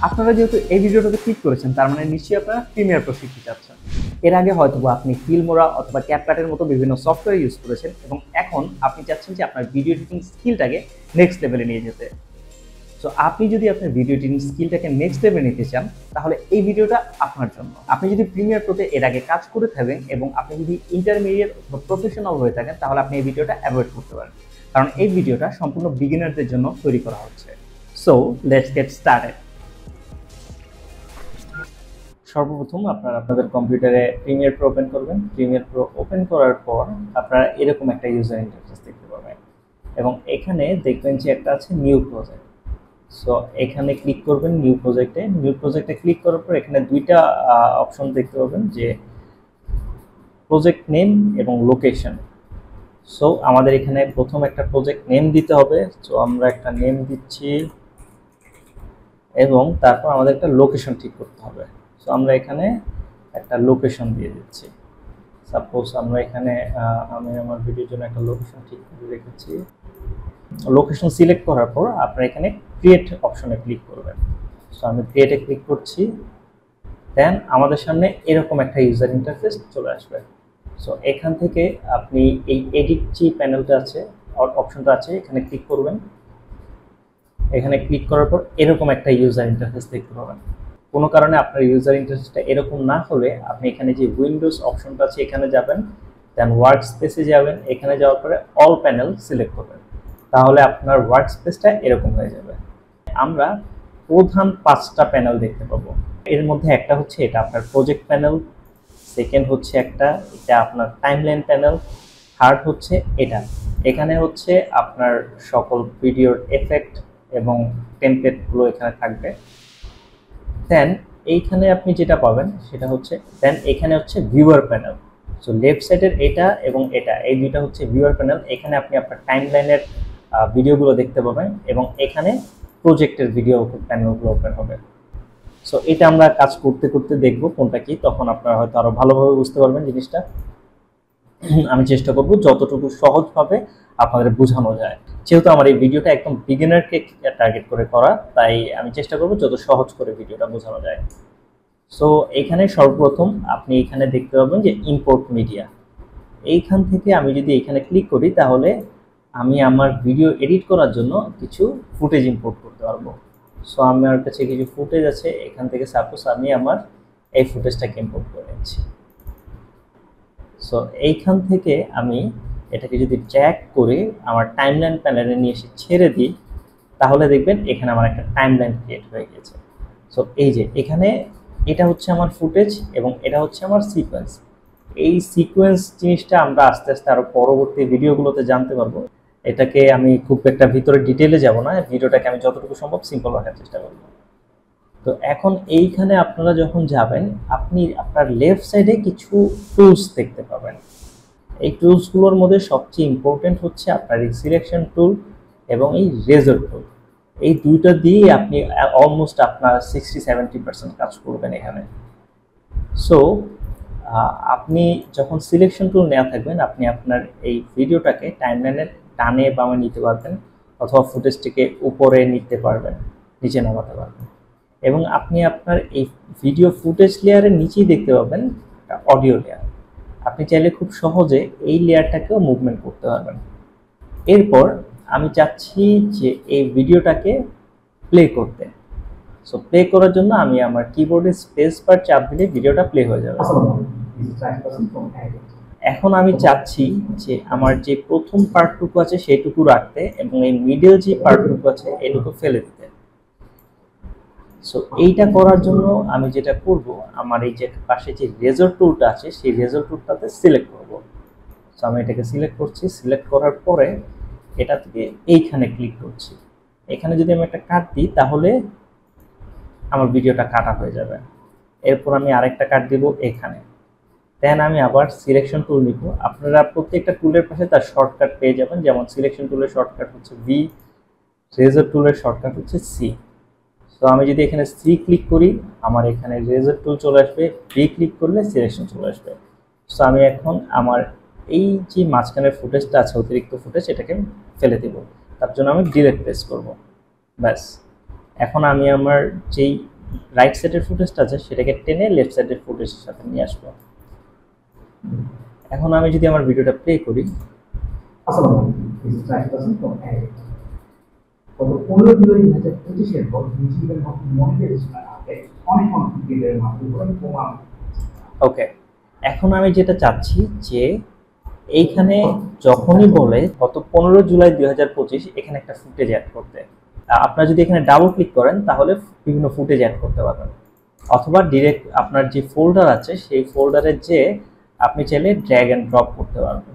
আপনারা যেহেতু এই ভিডিওটাতে ক্লিক করেছেন তার মানে নিশ্চয়ই আপনারা প্রিমিয়ার প্রো শিখতে চাচ্ছেন। এর আগে হয়তো আপনি ফিল্মোরা অথবা ক্যাপকাটের মতো বিভিন্ন সফটওয়্যার ইউজ করেছেন এবং এখন আপনি চাচ্ছেন যে আপনার ভিডিও এডিটিং স্কিলটাকে নেক্সট লেভেলে নিয়ে যেতে। সো আপনি যদি আপনার ভিডিও এডিটিং স্কিলটাকে নেক্সট লেভেলে নিতে চান তাহলে এই ভিডিওটা আপনার জন্য। আপনি যদি প্রিমিয়ার প্রোতে এর আগে কাজ করে থাকেন এবং আপনি যদি ইন্টারমিডিয়েট বা প্রফেশনাল হয়ে থাকেন তাহলে আপনি এই ভিডিওটা অ্যাভয়েড করতে পারেন, কারণ এই ভিডিওটা সম্পূর্ণ বিগিনারদের জন্য তৈরি করা হচ্ছে। So let's get started. সর্বপ্রথম আপনারা আপনাদের কম্পিউটারে প্রিমিয়ার প্রো ওপেন করবেন। প্রিমিয়ার প্রো ওপেন করার পর আপনারা এরকম একটা ইউজার ইন্টারফেস দেখতে পাবেন এবং এখানে দেখবেন যে একটা আছে নিউ প্রজেক্ট। সো এখানে ক্লিক করবেন নিউ প্রজেক্টে ক্লিক করার পর এখানে দুইটা অপশন দেখতে পাবেন, যে প্রজেক্ট নেম এবং লোকেশন। সো আমাদের এখানে প্রথম একটা প্রজেক্ট নেম দিতে হবে। সো আমরা একটা নেম দিচ্ছি এবং তারপর আমাদের একটা লোকেশন ঠিক করতে হবে। সো আমরা এখানে একটা লোকেশন দিয়ে দিচ্ছি। সাপোজ আমরা এখানে আমি আমার ভিডিওর জন্য একটা লোকেশন ঠিক করে রেখেছি। লোকেশন সিলেক্ট করার পর আপনারা এখানে ক্রিয়েট অপশনে ক্লিক করবেন। সো আমি ক্রিয়েটে ক্লিক করছি, দেন আমাদের সামনে এরকম একটা ইউজার ইন্টারফেস চলে আসবে। সো এখান থেকে আপনি এই এডিট যে প্যানেলটা আছে অপশনটা আছে এখানে ক্লিক করবেন। এখানে ক্লিক করার পর এরকম একটা ইউজার ইন্টারফেস দেখতে পাবেন। কোনো কারণে আপনার ইউজার ইন্টারফেসটা এরকম না হলে আপনি এখানে যে উইন্ডোজ অপশনটা আছে এখানে যাবেন, দেন ওয়ার্ক স্পেসে যাবেন। এখানে যাওয়ার পরে অল প্যানেল সিলেক্ট করবেন, তাহলে আপনার ওয়ার্ক স্পেসটা এরকম হয়ে যাবে। আমরা প্রধান 5টা প্যানেল দেখতে পাবো। এর মধ্যে একটা হচ্ছে এটা আপনার প্রজেক্ট প্যানেল, সেকেন্ড হচ্ছে এটা আপনার টাইমলাইন প্যানেল, থার্ড হচ্ছে এটা। এখানে হচ্ছে আপনার সকল ভিডিওর এফেক্ট এবং টেমপ্লেটগুলো এখানে থাকবে। দেন এইখানে আপনি যেটা পাবেন সেটা হচ্ছে দেন এখানে হচ্ছে ভিউয়ার প্যানেল। সো লেফট সাইডের এটা এবং এটা, এই দুইটা হচ্ছে ভিউয়ার প্যানেল। এখানে আপনি আপনার টাইমলাইনের ভিডিওগুলো দেখতে পাবেন এবং এখানে প্রজেক্টের ভিডিও প্যানেলগুলো ওপেন হবে। সো এটা আমরা কাজ করতে করতে দেখব কোনটা কি, তখন আপনারা হয়তো আরো ভালোভাবে বুঝতে পারবেন জিনিসটা। আমি চেষ্টা করব যতটুকু সহজভাবে আপনাদের বোঝানো যায়। যেহেতু আমার এই ভিডিওটা একদম বিগিনারকে টার্গেট করে করা, তাই আমি চেষ্টা করব যত সহজ করে ভিডিওটা বোঝানো যায়। সো এখানে সর্বপ্রথম আপনি এখানে দেখতে পাবেন যে ইম্পোর্ট মিডিয়া। এইখান থেকে আমি যদি এখানে ক্লিক করি তাহলে আমি আমার ভিডিও এডিট করার জন্য কিছু ফুটেজ ইম্পোর্ট করতে পারবো। সো আমার কাছে কিছু ফুটেজ আছে, এখান থেকে সাপোজ আমি আমার এই ফুটেজটাকে ইম্পোর্ট করে নিচ্ছি। সো এইখান থেকে আমি এটাকে যদি ট্র্যাক করে আমার টাইমলাইন প্যানেলে নিয়ে এসে ছেড়ে দিই তাহলে দেখবেন এখানে আমার একটা টাইমলাইন ক্রিয়েট হয়ে গেছে। সো এই যে এখানে এটা হচ্ছে আমার ফুটেজ এবং এটা হচ্ছে আমার সিকোয়েন্স। এই সিকোয়েন্স জিনিসটা আমরা আস্তে আস্তে আরো পরবর্তী ভিডিওগুলোতে জানতে পারবো। এটাকে আমি খুব একটা ভিতরে ডিটেইলে যাব না, ভিডিওটাকে আমি যতটুকু সম্ভব সিম্পল রাখার চেষ্টা করব। তো এখন এইখানে আপনারা যখন যাবেন আপনি আপনার লেফট সাইডে কিছু টুলস দেখতে পাবেন। এই টুলসগুলোর মধ্যে সবচেয়ে ইম্পর্টেন্ট হচ্ছে আপনার এই সিলেকশন টুল এবং এই রেজর টুল। এই দুইটা দিয়ে আপনি অলমোস্ট আপনার 60-70% কাজ করবেন এখানে। সো আপনি যখন সিলেকশন টুল নেওয়া থাকবেন আপনি আপনার এই ভিডিওটাকে টাইমলাইনের ডানে বামে নিতে পারবেন অথবা ফুটেজটিকে উপরে নিতে পারবেন, নিচে নামাতে পারবেন। এবং আপনি আপনার এই ভিডিও ফুটেজ লেয়ারের নিচেই দেখতে পাবেন অডিও লেয়ার। আপনি চাইলে খুব সহজে এই লেয়ারটাকেও মুভমেন্ট করতে পারবেন। এরপর আমি চাচ্ছি যে এই ভিডিওটাকে প্লে করতে। সো প্লে করার জন্য আমি আমার কিবোর্ডে স্পেস বার চাপ দিলে ভিডিওটা প্লে হয়ে যাবে। এখন আমি চাচ্ছি যে আমার যে প্রথম পার্টটুকু আছে সেইটুকু রাখতে এবং এই মিডল যে পার্টটুকু আছে এটুকু ফেলে দিতে। সো এইটা করার জন্য আমি যেটা করব, আমার এই যে পাশে যে রেজর টুলটা আছে সেই রেজর টুলটাতে সিলেক্ট করব। সো আমি এটাকে সিলেক্ট করছি, সিলেক্ট করার পরে এটা থেকে এইখানে ক্লিক করছি। এখানে যদি আমি একটা কাট দিই তাহলে আমার ভিডিওটা কাটা হয়ে যাবে। এরপর আমি আরেকটা কাট দিব এখানে, দেন আমি আবার সিলেকশন টুল নিব। আপনারা প্রত্যেকটা টুলের পাশে তার শর্টকাট পেয়ে যাবেন, যেমন সিলেকশন টুলের শর্টকাট হচ্ছে ভি, রেজর টুলের শর্টকাট হচ্ছে সি। তো আমি যদি এখানে সি ক্লিক করি আমার এখানে রেজর টুল চলে আসবে, ভি ক্লিক করলে সিলেকশন চলে আসবে। সো আমি এখন আমার এই যে মাঝখানের ফুটেজটা আছে অতিরিক্ত ফুটেজ এটাকে ফেলে দেব। তার জন্য আমি ডিলিট প্রেস করব। ব্যাস, এখন আমি আমার যেই রাইট সাইডের ফুটেজটা আছে সেটাকে টেনে লেফট সাইডের ফুটেজের সাথে নিয়ে আসবো। এখন আমি যদি আমার ভিডিওটা প্লে করি, ওকে, এখন আমি যেটা চাচ্ছি যে এইখানে যখনই বলে গত 15 জুলাই 2025 এখানে একটা ফুটেজ অ্যাড করতে, আপনারা যদি এখানে ডাবল ক্লিক করেন তাহলে বিভিন্ন ফুটেজ অ্যাড করতে পারবেন, অথবা ডিরেক্ট আপনার যে ফোল্ডার আছে সেই ফোল্ডারে যে আপনি চাইলে ড্র্যাগ অ্যান্ড ড্রপ করতে পারবেন।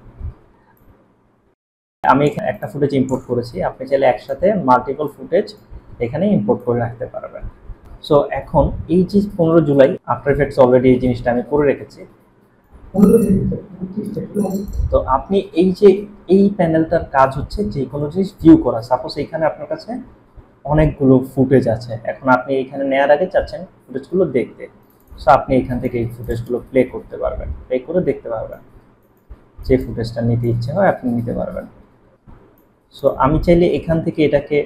আমি এখানে একটা ফুটেজ ইম্পোর্ট করেছি, আপনি চাইলে একসাথে মাল্টিপল ফুটেজ এখানে ইম্পোর্ট করে রাখতে পারবেন। সো এখন এই যে 15 জুলাই আফটার এফেক্টস অলরেডি এই জিনিসটা আমি করে রেখেছি। তো আপনি এই যে এই প্যানেলটার কাজ হচ্ছে যে কোনো জিনিস ভিউ করা। সাপোজ এখানে আপনার কাছে অনেকগুলো ফুটেজ আছে, এখন আপনি এখানে নেওয়ার আগে চাচ্ছেন ফুটেজগুলো দেখতে, সো আপনি এখান থেকে এই ফুটেজগুলো প্লে করতে পারবেন, প্লে করে দেখতে পারবেন, যে ফুটেজটা নিতে ইচ্ছে হয় আপনি নিতে পারবেন। সো আমি চাইলে এখান থেকে এটাকে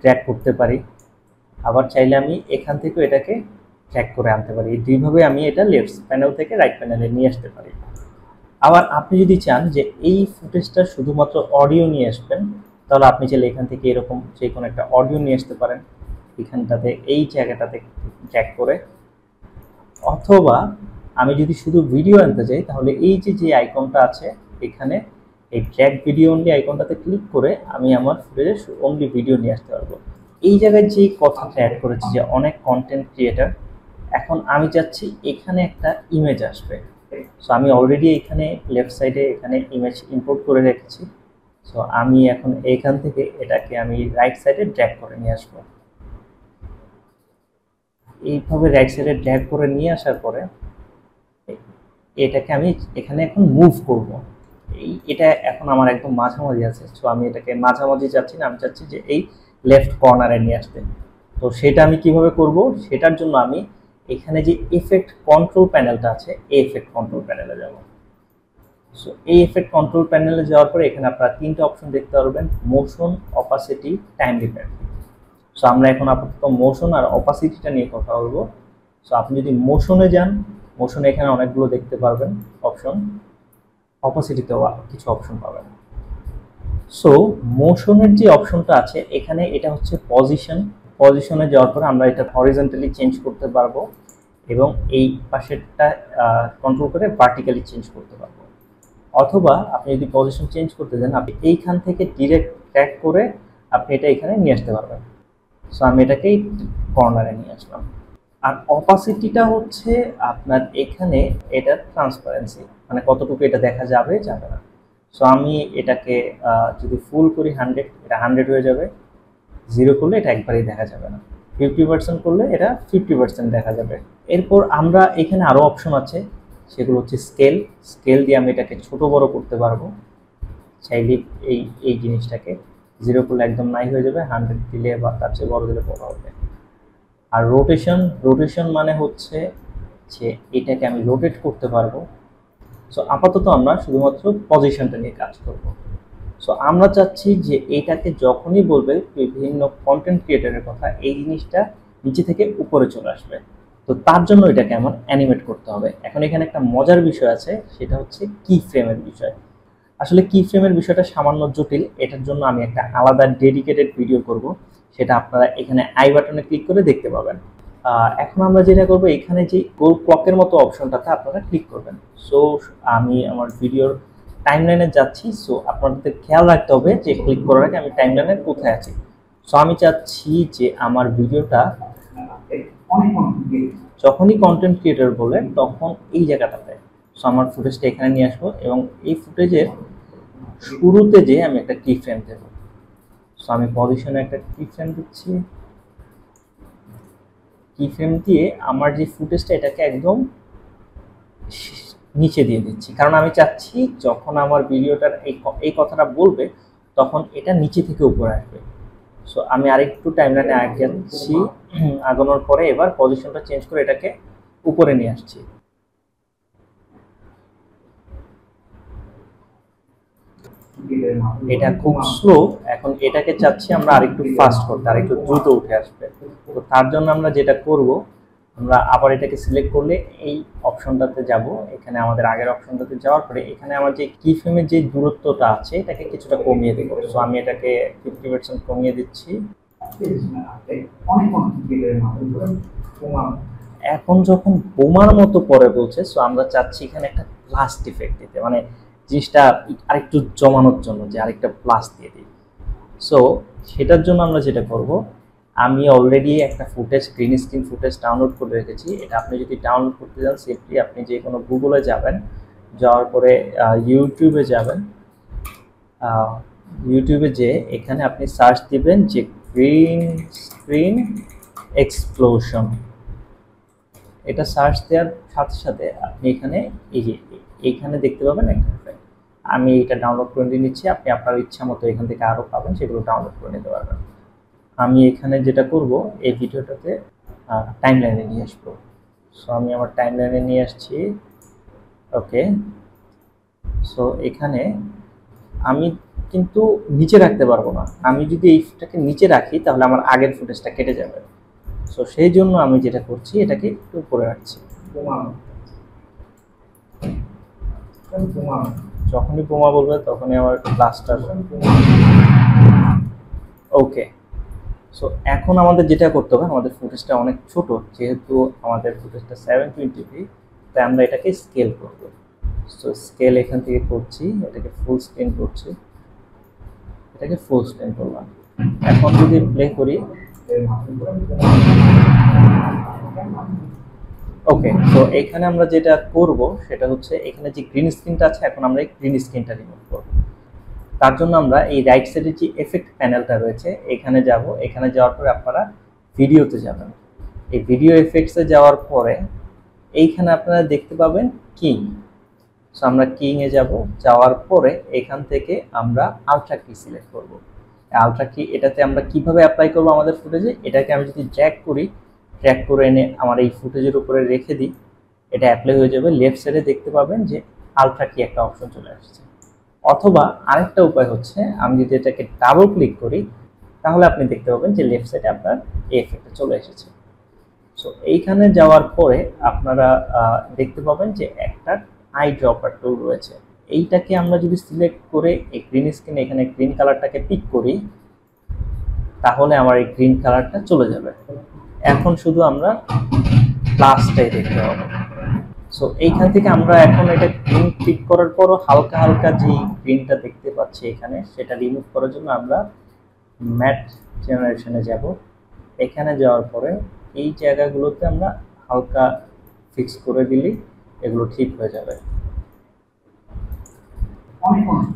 ট্র্যাক করতে পারি, আবার চাইলে আমি এখান থেকেও এটাকে ট্র্যাক করে আনতে পারি। এই দুইভাবে আমি এটা লেফট প্যানেল থেকে রাইট প্যানেলে নিয়ে আসতে পারি। আবার আপনি যদি চান যে এই ফুটেজটা শুধুমাত্র অডিও নিয়ে আসবেন, তাহলে আপনি চাইলে এখান থেকে এরকম যে কোনো একটা অডিও নিয়ে আসতে পারেন, এখানটাতে এই জায়গাটাতে ট্র্যাক করে। অথবা আমি যদি শুধু ভিডিও আনতে চাই তাহলে এই যে আইকনটা আছে এখানে এই ট্র্যাক ভিডিও অনলি আইকনটাতে ক্লিক করে আমি আমার ফুটেজে অনলি ভিডিও নিয়ে আসতে পারবো। এই জায়গায় যে কথাটা অ্যাড করেছি যে অনেক কন্টেন্ট ক্রিয়েটার, এখন আমি চাচ্ছি এখানে একটা ইমেজ আসবে। সো আমি অলরেডি এখানে লেফট সাইডে এখানে ইমেজ ইম্পোর্ট করে রেখেছি। সো আমি এখন এখান থেকে এটাকে আমি রাইট সাইডে ড্র্যাগ করে নিয়ে আসবো। এইভাবে রাইট সাইডে ড্র্যাগ করে নিয়ে আসার পরে এটাকে আমি এখানে এখন মুভ করব। এটা এখন আমার একদম মাঝামাঝি আছে, সো আমি এটাকে মাঝামাঝি চাচ্ছি না, আমি চাচ্ছি যে এই লেফট কর্নারে নিয়ে আসতে। তো সেটা আমি কিভাবে করব, সেটার জন্য আমি এখানে যে এফেক্ট কন্ট্রোল প্যানেলটা আছে এই এফেক্ট কন্ট্রোল প্যানেলে যাব। সো এই এফেক্ট কন্ট্রোল প্যানেলে যাওয়ার পরে এখানে আপনারা তিনটা অপশন দেখতে পারবেন, motion, opacity, time depend. So আমরা এখন আপাতত মোশন আর অপাসিটিটা নিয়ে কথা বলবো। সো আপনি যদি মোশনে যান, মোশনে এখানে অনেকগুলো দেখতে পারবেন অপশন, অপাসিটিতেও কিছু অপশন পাবেন। সো মোশনের যে অপশনটা আছে এখানে এটা হচ্ছে পজিশন। পজিশনে যাওয়ার পর আমরা এটা হরিজন্টালি চেঞ্জ করতে পারবো এবং এই পাশেরটা কন্ট্রোল করে ভার্টিক্যালি চেঞ্জ করতে পারবো। অথবা আপনি যদি পজিশন চেঞ্জ করতে চান আপনি এইখান থেকে ডিরেক্ট ট্র্যাক করে আপনি এটা এখানে নিয়ে আসতে পারবেন। সো আমি এটাকে কর্নারে নিয়ে আসলাম। আর অপাসিটিটা হচ্ছে আপনার এখানে এটার ট্রান্সপারেন্সি, মানে কতটুকু এটা দেখা যাবে যাবে না। সো আমি এটাকে যদি ফুল করি 100, এটা 100 হয়ে যাবে, 0 করলে এটা একবারেই দেখা যাবে না, 50% করলে এটা 50% দেখা যাবে। এরপর আমরা এখানে আরও অপশন আছে, সেগুলো হচ্ছে স্কেল। স্কেল দিয়ে আমি এটাকে ছোট বড় করতে পারবো, চাইলে এই জিনিসটাকে 0 করলে একদম নাই হয়ে যাবে, 100 দিলে বা তার চেয়ে বড় দিলে বড় হবে। আর রোটেশন, রোটেশন মানে হচ্ছে যে এটাকে আমি রোটেট করতে পারবো। সো আপাতত আমরা শুধুমাত্র পজিশনটা নিয়ে কাজ করব। সো আমরা চাচ্ছি যে এইটাকে যখনই বলবে বিভিন্ন কন্টেন্ট ক্রিয়েটারের কথা, এই জিনিসটা নিচে থেকে উপরে চলে আসবে। তো তার জন্য এটাকে আমার অ্যানিমেট করতে হবে। এখন এখানে একটা মজার বিষয় আছে, সেটা হচ্ছে কি ফ্রেমের বিষয়। আসলে কি ফ্রেমের বিষয়টা সামান্য জটিল, এটার জন্য আমি একটা আলাদা ডেডিকেটেড ভিডিও করব, সেটা আপনারা এখানে আই বাটনে ক্লিক করে দেখতে পাবেন। এখন আমরা যেটা করব, এখানে যে গোল ক্লকের মতো অপশনটাতে আপনারা ক্লিক করবেন। সো আমি আমার ভিডিওর টাইমলাইনে যাচ্ছি। সো আপনাদের খেয়াল রাখতে হবে যে ক্লিক করার আগে আমি টাইমলাইনে কোথায় আছি। সো আমি চাচ্ছি যে আমার ভিডিওটা যখনই কন্টেন্ট ক্রিয়েটর বলে তখন এই জায়গাটাতে, সো আমার ফুটেজটা এখানে নিয়ে আসবো এবং এই ফুটেজের শুরুতে যে আমি একটা কি ফ্রেম দেবো। সো আমি পজিশনে একটা কি ফ্রেম দিচ্ছি, কি ফ্রেম দিয়ে আমার যে ফুটেজটা এটাকে একদম নিচে দিয়ে দিচ্ছি, কারণ আমি চাচ্ছি যখন আমার ভিডিওটার এই কথাটা বলবে তখন এটা নিচে থেকে উপরে আসবে। সো আমি আরেকটু টাইমলাইনে আগাচ্ছি, আগানোর পরে এবার পজিশনটা চেঞ্জ করে এটাকে উপরে নিয়ে আসছি। এটা খুব স্লো। এখন এটাকে চাচ্ছি আমরা আরেকটু ফাস্ট করতে, আরেকটু দ্রুত উঠে আসবে। তো তার জন্য আমরা যেটা করব, আমরা আবার এটাকে সিলেক্ট করলে এই অপশনটাতে যাব। এখানে আমাদের আগের অপশনটাতে যাওয়ার পরে এখানে আমার যে কি ফ্রেমের যে দূরত্বটা আছে এটাকে কিছুটা কমিয়ে দেবো। সো আমি এটাকে 50% কমিয়ে দিচ্ছি। এখন যখন বোমার মতো পরে বলছে, সো আমরা চাচ্ছি এখানে একটা ব্লাস্ট ইফেক্ট দিতে, মানে জিনিসটা আরেকটু জমানোর জন্য, যে আরেকটা ব্লাস্ট দিয়ে দিই। সো সেটার জন্য আমরা যেটা করব, আমি অলরেডি একটা footage, green screen footage download করে রেখেছি। এটা আপনি যদি ডাউনলোড করতে চান, সিম্পলি আপনি যে কোনো গুগলে যাবেন, যাওয়ার পরে ইউটিউবে যাবেন। ইউটিউবে যে এখানে আপনি সার্চ দিবেন যে গ্রিন স্ক্রিন এক্সপ্লোশন। এটা সার্চ দেওয়ার সাথে সাথে আপনি এখানে এইখানে দেখতে পাবেন একটা ইফেক্ট। আমি এটা ডাউনলোড করে নিয়ে নিচ্ছি। আপনি আপনার ইচ্ছা মতো এখান থেকে আরও পাবেন, সেগুলো ডাউনলোড করে নিতে পারবেন। আমি এখানে যেটা করব, এই ভিডিওটাতে টাইমলাইনে নিয়ে আসবো। সো আমি আমার টাইমলাইনে নিয়ে আসছি। ওকে, সো এখানে আমি কিন্তু নিচে রাখতে পারবো না। আমি যদি এইটাকে নিচে রাখি তাহলে আমার আগের ফুটেজটা কেটে যাবে। সো সেই জন্য আমি যেটা করছি, এটাকে একটু উপরে রাখছি। যখনই বোমা বলবে তখনই আমার ব্লাস্টার। ওকে, সো এখন আমাদের যেটা করতে হবে, আমাদের ফুটেজটা অনেক ছোট, যেহেতু আমাদের ফুটেজটা 720p, তাই আমরা এটাকে স্কেল করব। সো স্কেল এখান থেকে করছি, এটাকে ফুল স্ক্রিন করছি, এটাকে ফুল স্ক্রিন করলাম। এখন যদি প্লে করি, ওকে, তো এখানে আমরা যেটা করব সেটা হচ্ছে, এখানে যে গ্রিন স্ক্রিনটা আছে, এখন আমরা এই গ্রিন স্ক্রিনটা রিমুভ করব। তার জন্য আমরা এই রাইট সাইডে যে এফেক্ট প্যানেলটা রয়েছে এখানে যাব। এখানে যাওয়ার পরে আপনারা ভিডিওতে যাবেন। এই ভিডিও এফেক্টসে যাওয়ার পরে এইখানে আপনারা দেখতে পাবেন কিং। সো আমরা কিংয়ে যাব। যাওয়ার পরে এখান থেকে আমরা আলট্রা কি সিলেক্ট করব। আলট্রা কি এটাতে আমরা কিভাবে অ্যাপ্লাই করব আমাদের ফুটেজে, এটাকে আমি যদি ড্র্যাগ করি, ড্র্যাগ করে এনে আমার এই ফুটেজের উপরে রেখে দিই, এটা অ্যাপ্লাই হয়ে যাবে। লেফট সাইডে দেখতে পাবেন যে আলট্রা কি একটা অপশন চলে আসছে। অথবা আরেকটা উপায় হচ্ছে, আমি যদি এটাকে ডাবল ক্লিক করি তাহলে আপনি দেখতে পাবেন যে লেফট সাইডে আপনার এই এফেক্টটা চলে এসেছে। সো এইখানে যাওয়ার পরে আপনারা দেখতে পাবেন যে একটা আই ড্রপার টুল রয়েছে। এইটাকে আমরা যদি সিলেক্ট করে এই গ্রিন স্ক্রিনে এখানে গ্রিন কালারটাকে পিক করি, তাহলে আমার এই গ্রিন কালারটা চলে যাবে। এখন শুধু আমরা প্লাসটাই দেখতে পাবো। সো এইখান থেকে আমরা এখন এটা গ্রিন ক্লিক করার পরও হালকা হালকা যে গ্রিনটা দেখতে পাচ্ছি এখানে, সেটা রিমুভ করার জন্য আমরা ম্যাট জেনারেশনে যাব। এখানে যাওয়ার পরে এই জায়গাগুলোতে আমরা হালকা ফিক্স করে দিলেই এগুলো ঠিক হয়ে যাবে।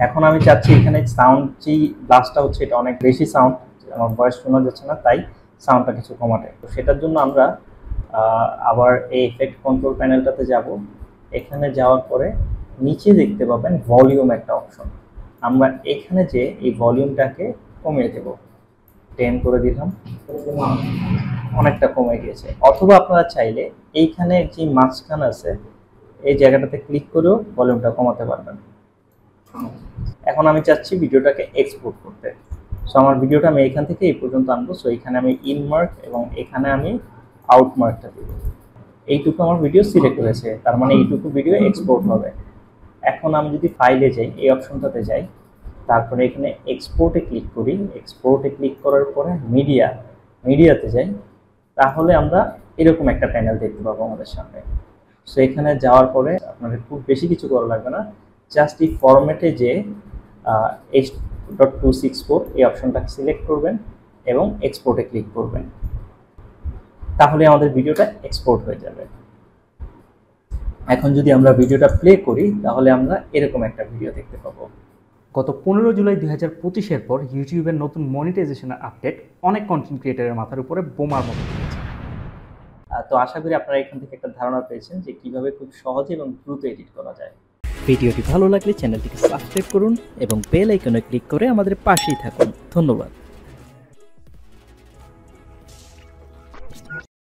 এখন আমি চাচ্ছি এখানে সাউন্ড যে ব্লাস্টটা হচ্ছে, এটা অনেক বেশি সাউন্ড, আমার ভয়েস শোনা যাচ্ছে না, তাই সাউন্ডটা কিছু কমাতে। তো সেটার জন্য আমরা আবার এই এফেক্ট কন্ট্রোল প্যানেলটাতে যাব। এখানে যাওয়ার পরে নিচে দেখতে পাবেন ভলিউম একটা অপশন। আমরা এখানে যে এই ভলিউমটাকে কমিয়ে দেব, 10 করে দিলাম, অনেকটা কমে গিয়েছে। অথবা আপনারা চাইলে এইখানে যে মাঝখান আছে এই জায়গাটাতে ক্লিক করেও ভলিউমটা কমাতে পারবেন। এখন আমি চাচ্ছি ভিডিওটাকে এক্সপোর্ট করতে। সো আমার ভিডিওটা আমি এখান থেকে এই পর্যন্ত আনবো। সো এখানে আমি ইন মার্ক এবং এখানে আমি আউট মার্কটা দিব। এইটুকু আমার ভিডিও সিলেক্ট হয়েছে, তার মানে এইটুকু ভিডিও এক্সপোর্ট হবে। এখন আমি যদি ফাইলে যাই, এই অপশনটাতে যাই, তারপরে এখানে এক্সপোর্টে ক্লিক করি। এক্সপোর্টে ক্লিক করার পরে মিডিয়াতে যাই, তাহলে আমরা এরকম একটা প্যানেল দেখতে পাবো আমাদের সামনে। সো এখানে যাওয়ার পরে আপনাদের খুব বেশি কিছু করা লাগবে না, জাস্ট এই ফরম্যাটে যে H.264 এই অপশনটাকে সিলেক্ট করবেন এবং এক্সপোর্টে ক্লিক করবেন, তাহলে আমাদের ভিডিওটা এক্সপোর্ট হয়ে যাবে। এখন যদি আমরা ভিডিওটা প্লে করি তাহলে আমরা এরকম একটা ভিডিও দেখতে পাবো। গত 15 জুলাই 2025-এর পর ইউটিউবের নতুন মনিটাইজেশনের আপডেট অনেক কন্টেন্ট ক্রিয়েটরের মাথার উপরে বোমার মতো পড়েছে। তো আশা করি আপনারা এখান থেকে একটা ধারণা পেয়েছেন যে কিভাবে খুব সহজে এবং দ্রুত এডিট করা যায়। ভিডিওটি ভালো লাগলে চ্যানেলটিকে সাবস্ক্রাইব করুন এবং বেল আইকনে ক্লিক করে আমাদের পাশেই থাকুন। ধন্যবাদ।